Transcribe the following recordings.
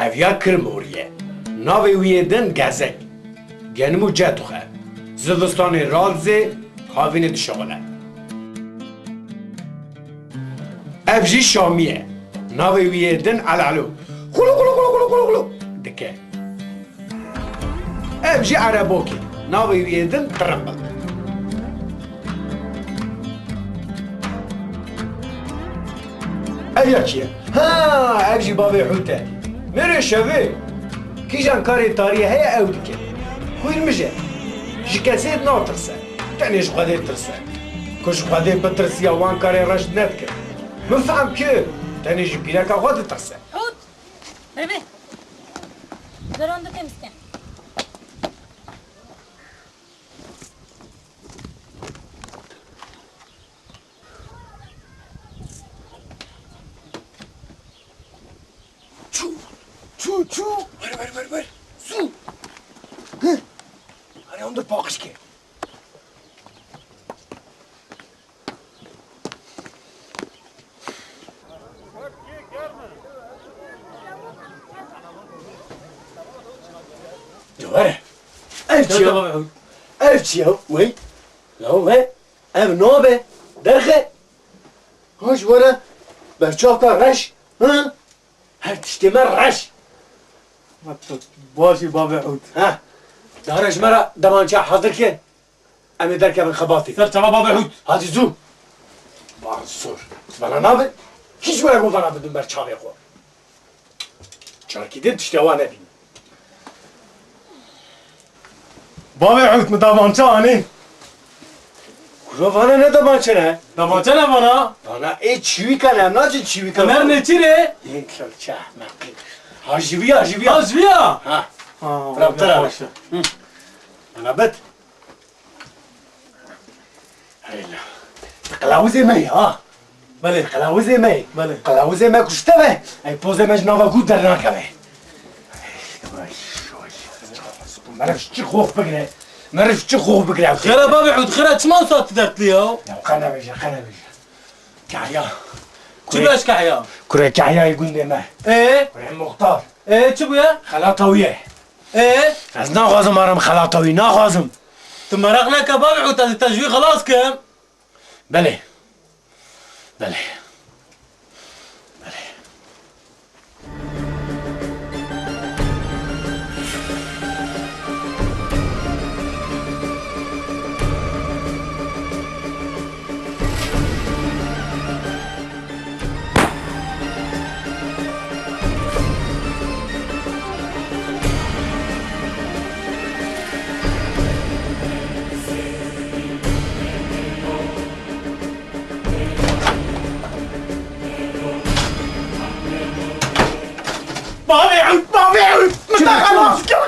Evya Kırmoriye. Navê wî din gezek. Genim û cetxe. Zivistanê razê, havînê dişexile. Ev jî Şamî ye. Navê wî din Elalo. Xulu xulu xulu xulu xulu xulu dike. Ev jî Erebokê. Navê wî din Tirimbik. Ev ya çi ye? Ha, ev jî bavê Hût e. Mêrê şevê. Kîjan karê tarî heye ew dike. Xwîn mijê. Ji kesê natirse. Tenê ji Xwedê tirse. Ku ji Xwedê bitirsiya wan karê reş nedike. Min fehm kir. Tenê ji pîreka xwe ditirse. Hût! Revê! Zeran dike miskin. Çû! Ver! Su! Hani ondur pakışke. Cevare! Ev çiya! Wey! Ya ve! Ev ne be? Derxe! Hoş vara! Berçavka reş! Hı? Her tişteme reş! باشی بابا عود ها دارش مرا دمانچه حاضر که امی در که من خباتی سر تمام بابا عود هادی زو بارسور بنا نابه هیچ وره گفتن بدون بر چاوی خور چارکی دید تشتوانه بین بابا عود مدامانچه آنی کجا نه دمانچه نه دامانچه نه بنا بنا ای چیوی کنه نه چیوی کنه کمر نه چی ره یک چه مقی هاجویا آجویا ها رابطه را انا بد هیلا قلاوزی می ها بله قلاوزی می بله قلاوزی می کشته به ای پوزه مج نوا گود در نکه مرف چی خوب بگره خیره بابا عود خیره چمان ساعت درت لیو قنا بیجا کعیا چی باش کحیا کره کعیای گونده ما کره مختار چی بویا خلاطویه از ناغازم آرم خلاطوی ناغازم تو مرق نکه بابا عود از تجوی خلاص کم بله بابا عود متى خلاص كر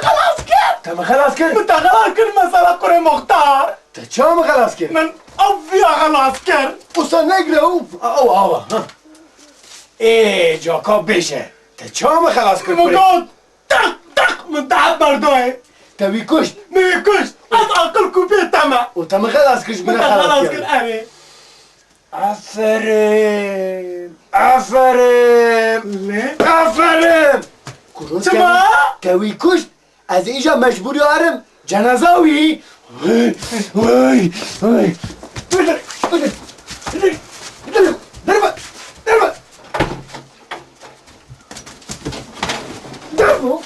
تم خلاص كر متى خلاص كر مسألة كره مختار تشام خلاص كر من أوفيا خلاص كر وصل نقرأ او ها ايه جاكا بيشه تشام خلاص كر مقود تق من تحت بردوه تبي كشت ميكوش أسأل كوبية تما وتم خلاص كش متى بنا خلاص خلاص كر كر أبي عفرين شما تبي كشت از اینجا مجبوری آرم جنازاوی وای دربو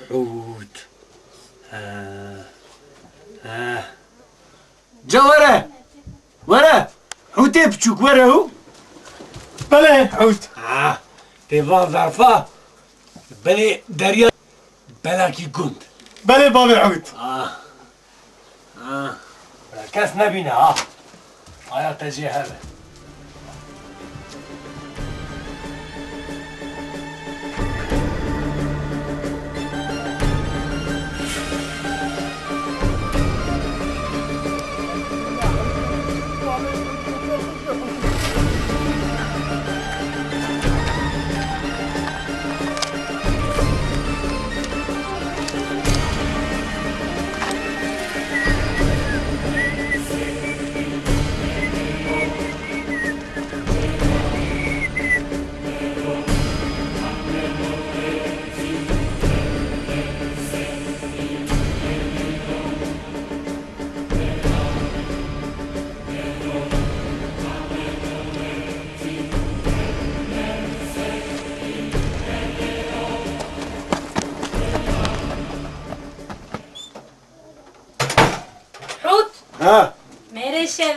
حوت جا وره حوتي بچوك وره هو بله عود تيفا ظرفا بلي دريا بلاكي قند بله بابا عود كاس نبينا هيا تجي هذا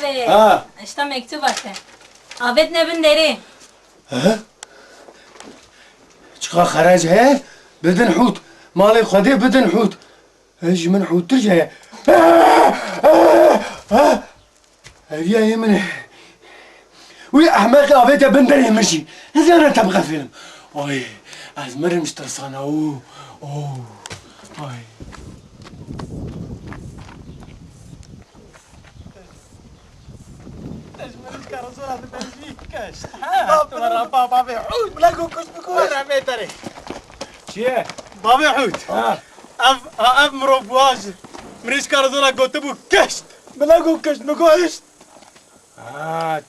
evet. Ha. İşte mektup attı. Afet ne bin deri. ها شقا خراج ها بدن حوت مالي خدي بدن حوت اجي من حوت ترجع هيا يمن ويا احمق ابيت بندر يمشي هذا انا تبغى فيلم اوي ازمر مش ترسانه اوه اوي بابي حوت بلاقو كش بكون انا بيتري چیه؟ بابي حوت اف مروبواج مريش كارزولا قوتبو كشت بلاقو كشت بكو عشت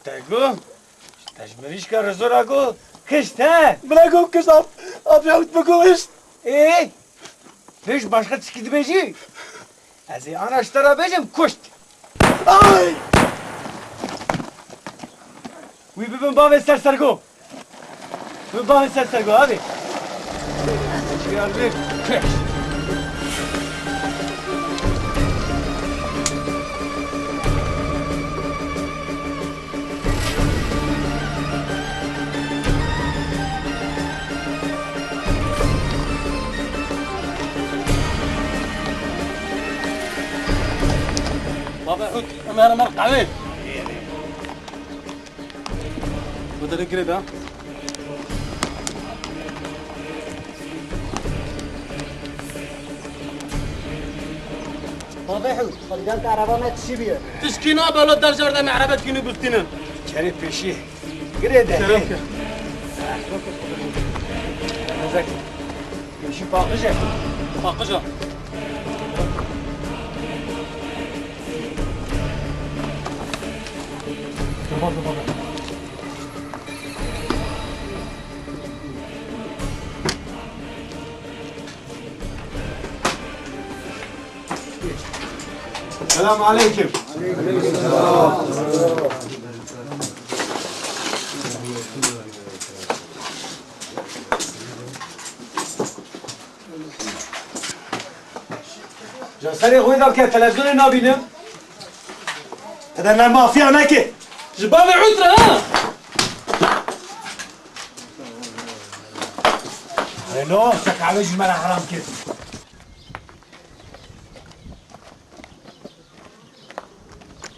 تگو؟ تجمریش که رزو را گو کشت ها؟ بلاقو كشت ابي حوت بكو عشت پیش başka çıkıdı beci. از این anaştara becim kuşt. اي Uy bibim bağ ve sersergo. Bibim bağ ve sersergo abi. Geldik. بابي حوت اما انا مرق عليه بدل الجريد ها بابا حوت خلقان كهرباء ما تشبيه. تشكينا بلو درجة ده معربت كينو بستنا Şerif peşi. Girede. شرفك Nezak. Peşi bakacak. فاقجة Selam aleyküm. جسری خوی دار که تلویزیون نبینم. هذا انا مافيا ناكي جبابي عذرة ها Reno, sakale jmara haram kir.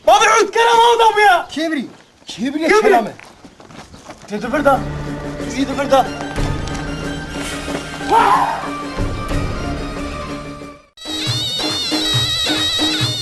بابي عود كلام هذا ابويا كبري كبري كبري. كلامه Tedi burada. Tedi burada.